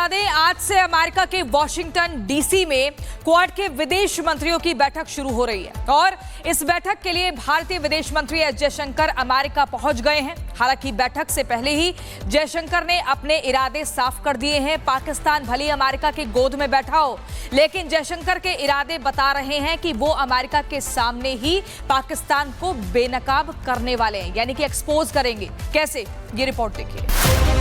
बता दें, आज से अमेरिका के वॉशिंगटन डीसी में क्वाड के विदेश मंत्रियों की बैठक शुरू हो रही है और इस बैठक के लिए भारतीय विदेश मंत्री एस जयशंकर अमेरिका पहुंच गए हैं। हालांकि बैठक से पहले ही जयशंकर ने अपने इरादे साफ कर दिए हैं। पाकिस्तान भले अमेरिका की गोद में बैठा हो, लेकिन जयशंकर के इरादे बता रहे हैं कि वो अमेरिका के सामने ही पाकिस्तान को बेनकाब करने वाले हैं, यानी कि एक्सपोज करेंगे। कैसे, ये रिपोर्ट देखिए।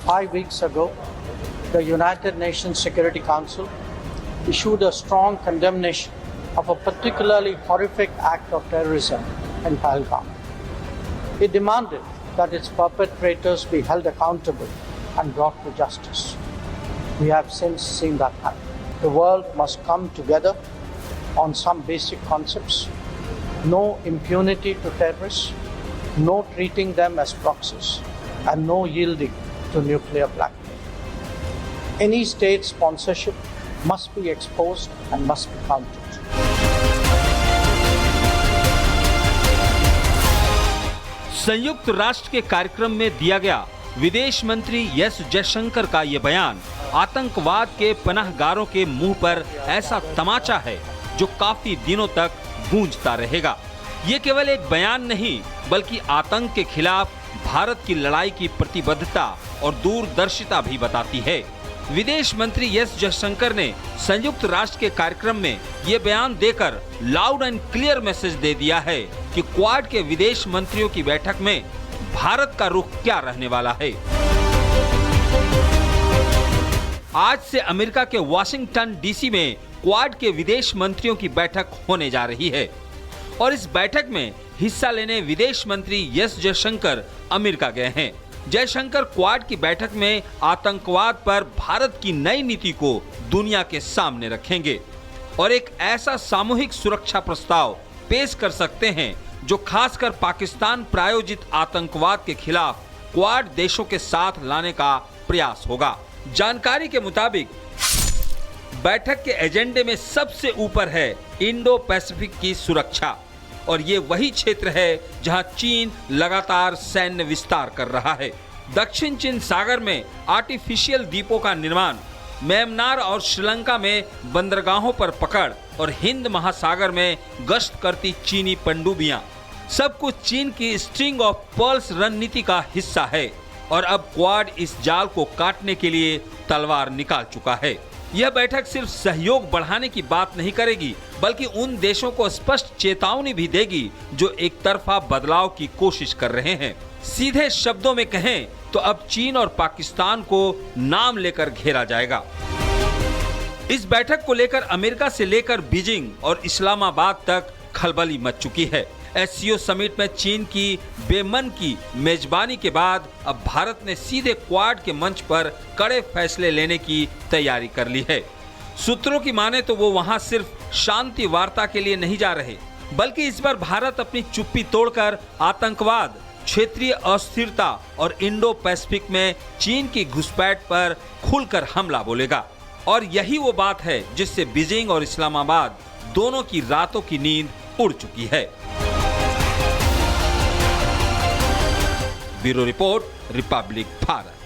5 weeks ago, the United Nations Security Council issued a strong condemnation of a particularly horrific act of terrorism in Pahalgam. It demanded that its perpetrators be held accountable and brought to justice. We have since seen that happen. The world must come together on some basic concepts: no impunity to terrorists, no treating them as proxies, and no yielding to nuclear blackmail. Any state sponsorship must be exposed and must be countered. संयुक्त राष्ट्र के कार्यक्रम में दिया गया विदेश मंत्री S Jaishankar का ये बयान आतंकवाद के पनाहगारों के मुंह पर ऐसा तमाचा है जो काफी दिनों तक गूंजता रहेगा। ये केवल एक बयान नहीं, बल्कि आतंक के खिलाफ भारत की लड़ाई की प्रतिबद्धता और दूरदर्शिता भी बताती है। विदेश मंत्री एस जयशंकर ने संयुक्त राष्ट्र के कार्यक्रम में ये बयान देकर लाउड एंड क्लियर मैसेज दे दिया है कि क्वाड के विदेश मंत्रियों की बैठक में भारत का रुख क्या रहने वाला है। आज से अमेरिका के वॉशिंगटन डीसी में क्वाड के विदेश मंत्रियों की बैठक होने जा रही है और इस बैठक में हिस्सा लेने विदेश मंत्री एस जयशंकर अमेरिका गए हैं। जयशंकर क्वाड की बैठक में आतंकवाद पर भारत की नई नीति को दुनिया के सामने रखेंगे और एक ऐसा सामूहिक सुरक्षा प्रस्ताव पेश कर सकते हैं जो खासकर पाकिस्तान प्रायोजित आतंकवाद के खिलाफ क्वाड देशों के साथ लाने का प्रयास होगा। जानकारी के मुताबिक बैठक के एजेंडे में सबसे ऊपर है इंडो पैसिफिक की सुरक्षा और ये वही क्षेत्र है जहां चीन लगातार सैन्य विस्तार कर रहा है। दक्षिण चीन सागर में आर्टिफिशियल द्वीपों का निर्माण, म्यांमार और श्रीलंका में बंदरगाहों पर पकड़ और हिंद महासागर में गश्त करती चीनी पनडुब्बियां, सब कुछ चीन की स्ट्रिंग ऑफ पर्ल्स रणनीति का हिस्सा है और अब क्वाड इस जाल को काटने के लिए तलवार निकाल चुका है। यह बैठक सिर्फ सहयोग बढ़ाने की बात नहीं करेगी, बल्कि उन देशों को स्पष्ट चेतावनी भी देगी जो एक तरफा बदलाव की कोशिश कर रहे हैं। सीधे शब्दों में कहें तो अब चीन और पाकिस्तान को नाम लेकर घेरा जाएगा। इस बैठक को लेकर अमेरिका से लेकर बीजिंग और इस्लामाबाद तक खलबली मच चुकी है। एससीओ समिट में चीन की बेमन की मेजबानी के बाद अब भारत ने सीधे क्वाड के मंच पर कड़े फैसले लेने की तैयारी कर ली है। सूत्रों की माने तो वो वहां सिर्फ शांति वार्ता के लिए नहीं जा रहे, बल्कि इस बार भारत अपनी चुप्पी तोड़कर आतंकवाद, क्षेत्रीय अस्थिरता और इंडो पैसिफिक में चीन की घुसपैठ पर खुलकर हमला बोलेगा। और यही वो बात है जिससे बीजिंग और इस्लामाबाद दोनों की रातों की नींद उड़ चुकी है। Bureau report, Republic Bharat.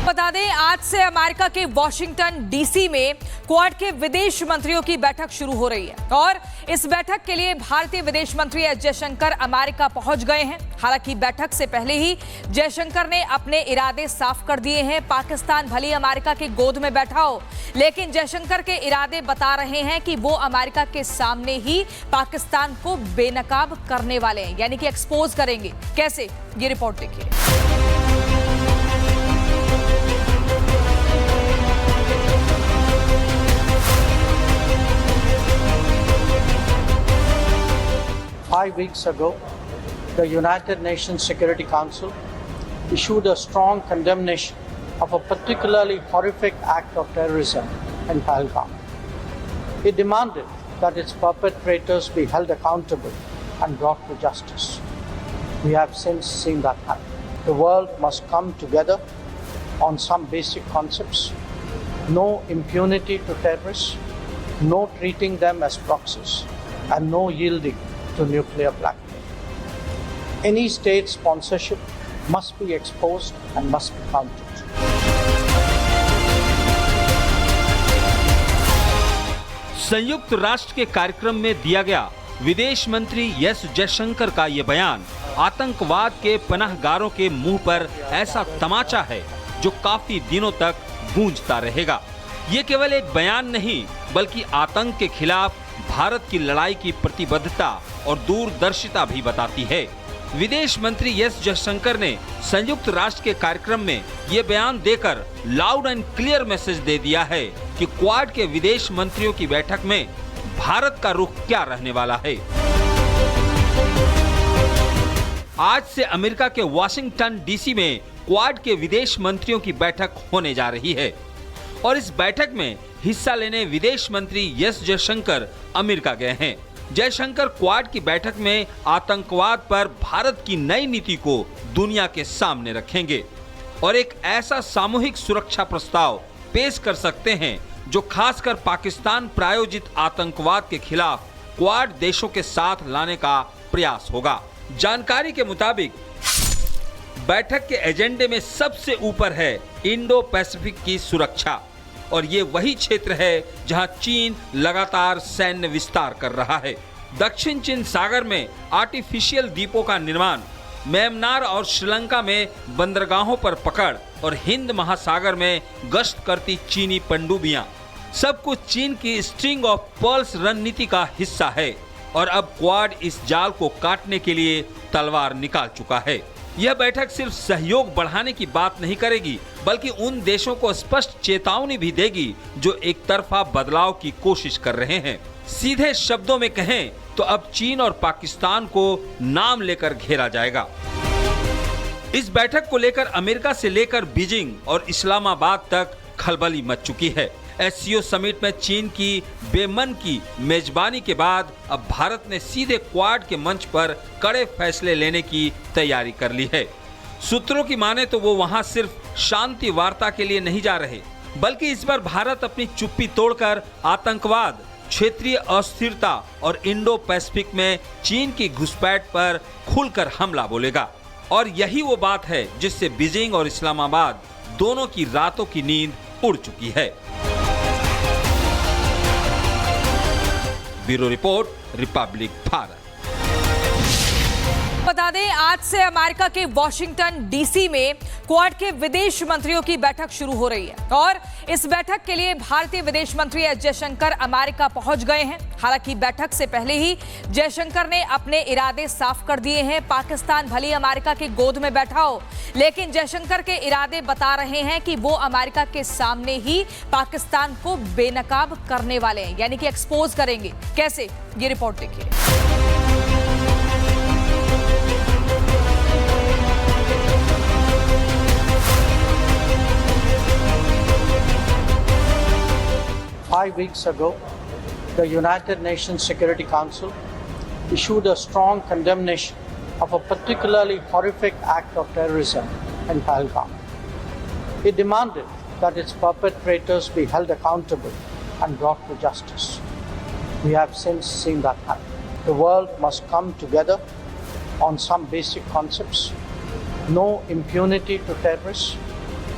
बता दें, आज से अमेरिका के वॉशिंगटन डीसी में क्वाड के विदेश मंत्रियों की बैठक शुरू हो रही है और इस बैठक के लिए भारतीय विदेश मंत्री एस जयशंकर अमेरिका पहुंच गए हैं। हालांकि बैठक से पहले ही जयशंकर ने अपने इरादे साफ कर दिए हैं। पाकिस्तान भले अमेरिका की गोद में बैठा हो, लेकिन जयशंकर के इरादे बता रहे हैं कि वो अमेरिका के सामने ही पाकिस्तान को बेनकाब करने वाले हैं, यानी कि एक्सपोज करेंगे। कैसे, ये रिपोर्ट देखिए। 5 weeks ago, the United Nations Security Council issued a strong condemnation of a particularly horrific act of terrorism in Pahalgam. It demanded that its perpetrators be held accountable and brought to justice. We have since seen that happen. The world must come together on some basic concepts: no impunity to terrorists, no treating them as proxies, and no yielding to nuclear blackmail. Any state sponsorship must be exposed and must be countered. संयुक्त राष्ट्र के कार्यक्रम में दिया गया विदेश मंत्री S Jaishankar का ये बयान आतंकवाद के पनाहगारों के मुंह पर ऐसा तमाचा है जो काफी दिनों तक गूंजता रहेगा। ये केवल एक बयान नहीं बल्कि आतंक के खिलाफ भारत की लड़ाई की प्रतिबद्धता और दूरदर्शिता भी बताती है। विदेश मंत्री एस जयशंकर ने संयुक्त राष्ट्र के कार्यक्रम में ये बयान देकर लाउड एंड क्लियर मैसेज दे दिया है कि क्वाड के विदेश मंत्रियों की बैठक में भारत का रुख क्या रहने वाला है। आज से अमेरिका के वाशिंगटन डीसी में क्वाड के विदेश मंत्रियों की बैठक होने जा रही है और इस बैठक में हिस्सा लेने विदेश मंत्री एस जयशंकर अमेरिका गए हैं। जयशंकर क्वाड की बैठक में आतंकवाद पर भारत की नई नीति को दुनिया के सामने रखेंगे और एक ऐसा सामूहिक सुरक्षा प्रस्ताव पेश कर सकते हैं जो खासकर पाकिस्तान प्रायोजित आतंकवाद के खिलाफ क्वाड देशों के साथ लाने का प्रयास होगा। जानकारी के मुताबिक बैठक के एजेंडे में सबसे ऊपर है इंडो पैसिफिक की सुरक्षा और ये वही क्षेत्र है जहां चीन लगातार सैन्य विस्तार कर रहा है। दक्षिण चीन सागर में आर्टिफिशियल द्वीपों का निर्माण, म्यांमार और श्रीलंका में बंदरगाहों पर पकड़ और हिंद महासागर में गश्त करती चीनी पनडुब्बियां, सब कुछ चीन की स्ट्रिंग ऑफ पर्ल्स रणनीति का हिस्सा है और अब क्वाड इस जाल को काटने के लिए तलवार निकाल चुका है। यह बैठक सिर्फ सहयोग बढ़ाने की बात नहीं करेगी बल्कि उन देशों को स्पष्ट चेतावनी भी देगी जो एक तरफा बदलाव की कोशिश कर रहे हैं। सीधे शब्दों में कहें तो अब चीन और पाकिस्तान को नाम लेकर घेरा जाएगा। इस बैठक को लेकर अमेरिका से लेकर बीजिंग और इस्लामाबाद तक खलबली मच चुकी है। एससीओ समिट में चीन की बेमन की मेजबानी के बाद अब भारत ने सीधे क्वाड के मंच पर कड़े फैसले लेने की तैयारी कर ली है। सूत्रों की माने तो वो वहां सिर्फ शांति वार्ता के लिए नहीं जा रहे बल्कि इस बार भारत अपनी चुप्पी तोड़कर आतंकवाद, क्षेत्रीय अस्थिरता और इंडो पैसिफिक में चीन की घुसपैठ पर खुलकर हमला बोलेगा और यही वो बात है जिससे बीजिंग और इस्लामाबाद दोनों की रातों की नींद उड़ चुकी है। Bureau report, Republic Bharat. बता दें आज से अमेरिका के वॉशिंगटन डीसी में क्वाड के विदेश मंत्रियों की बैठक शुरू हो रही है और इस बैठक के लिए भारतीय विदेश मंत्री एस जयशंकर अमेरिका पहुंच गए हैं। हालांकि बैठक से पहले ही जयशंकर ने अपने इरादे साफ कर दिए हैं। पाकिस्तान भले अमेरिका की गोद में बैठा हो लेकिन जयशंकर के इरादे बता रहे हैं कि वो अमेरिका के सामने ही पाकिस्तान को बेनकाब करने वाले हैं, यानी कि एक्सपोज करेंगे। कैसे, ये रिपोर्ट देखिए। 5 weeks ago, the United Nations Security Council issued a strong condemnation of a particularly horrific act of terrorism in Pahalgam. It demanded that its perpetrators be held accountable and brought to justice. We have since seen that happen. The world must come together on some basic concepts. No impunity to terrorists,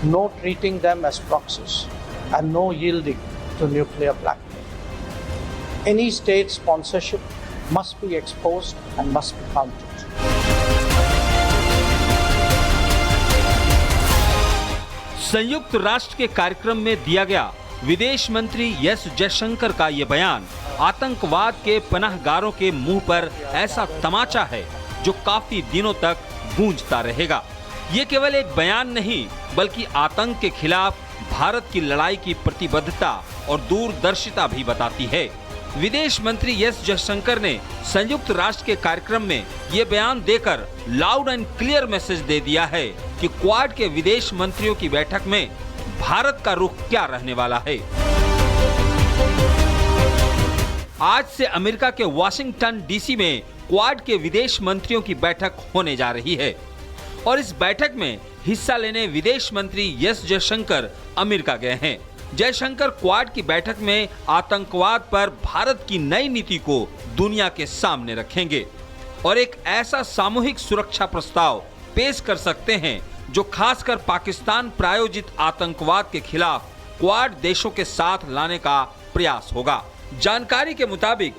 no treating them as proxies, and no yielding to nuclear blackmail. Any state sponsorship must be exposed and must be countered. संयुक्त राष्ट्र के कार्यक्रम में दिया गया विदेश मंत्री S Jaishankar का ये बयान आतंकवाद के पनाहगारों के मुंह पर ऐसा तमाचा है जो काफी दिनों तक गूंजता रहेगा। ये केवल एक बयान नहीं बल्कि आतंक के खिलाफ भारत की लड़ाई की प्रतिबद्धता और दूरदर्शिता भी बताती है। विदेश मंत्री एस जयशंकर ने संयुक्त राष्ट्र के कार्यक्रम में ये बयान देकर लाउड एंड क्लियर मैसेज दे दिया है कि क्वाड के विदेश मंत्रियों की बैठक में भारत का रुख क्या रहने वाला है। आज से अमेरिका के वाशिंगटन डीसी में क्वाड के विदेश मंत्रियों की बैठक होने जा रही है और इस बैठक में हिस्सा लेने विदेश मंत्री एस जयशंकर अमेरिका गए हैं जयशंकर क्वाड की बैठक में आतंकवाद पर भारत की नई नीति को दुनिया के सामने रखेंगे और एक ऐसा सामूहिक सुरक्षा प्रस्ताव पेश कर सकते हैं जो खासकर पाकिस्तान प्रायोजित आतंकवाद के खिलाफ क्वाड देशों के साथ लाने का प्रयास होगा। जानकारी के मुताबिक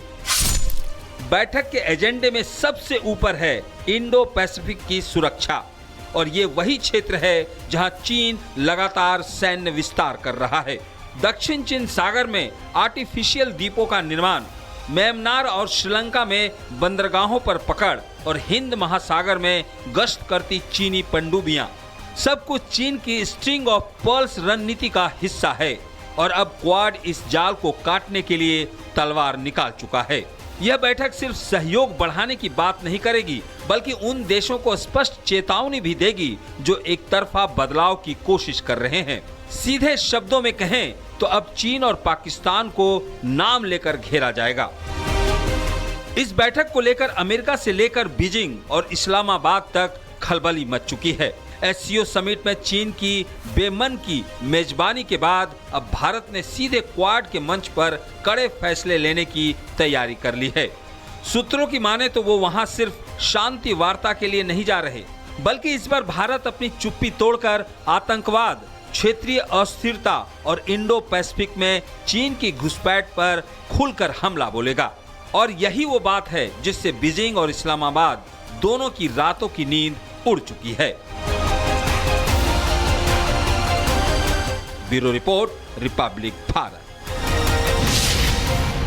बैठक के एजेंडे में सबसे ऊपर है इंडो पैसिफिक की सुरक्षा और ये वही क्षेत्र है जहां चीन लगातार सैन्य विस्तार कर रहा है। दक्षिण चीन सागर में आर्टिफिशियल द्वीपों का निर्माण, म्यांमार और श्रीलंका में बंदरगाहों पर पकड़ और हिंद महासागर में गश्त करती चीनी पनडुब्बियां, सब कुछ चीन की स्ट्रिंग ऑफ पर्ल्स रणनीति का हिस्सा है और अब क्वाड इस जाल को काटने के लिए तलवार निकाल चुका है। यह बैठक सिर्फ सहयोग बढ़ाने की बात नहीं करेगी, बल्कि उन देशों को स्पष्ट चेतावनी भी देगी जो एक तरफा बदलाव की कोशिश कर रहे हैं। सीधे शब्दों में कहें तो अब चीन और पाकिस्तान को नाम लेकर घेरा जाएगा। इस बैठक को लेकर अमेरिका से लेकर बीजिंग और इस्लामाबाद तक खलबली मच चुकी है। एससीओ समिट में चीन की बेमन की मेजबानी के बाद अब भारत ने सीधे क्वाड के मंच पर कड़े फैसले लेने की तैयारी कर ली है। सूत्रों की माने तो वो वहां सिर्फ शांति वार्ता के लिए नहीं जा रहे, बल्कि इस बार भारत अपनी चुप्पी तोड़कर आतंकवाद, क्षेत्रीय अस्थिरता और इंडो पैसिफिक में चीन की घुसपैठ पर खुलकर हमला बोलेगा। और यही वो बात है जिससे बीजिंग और इस्लामाबाद दोनों की रातों की नींद उड़ चुकी है। Bureau report, Republic Bharat.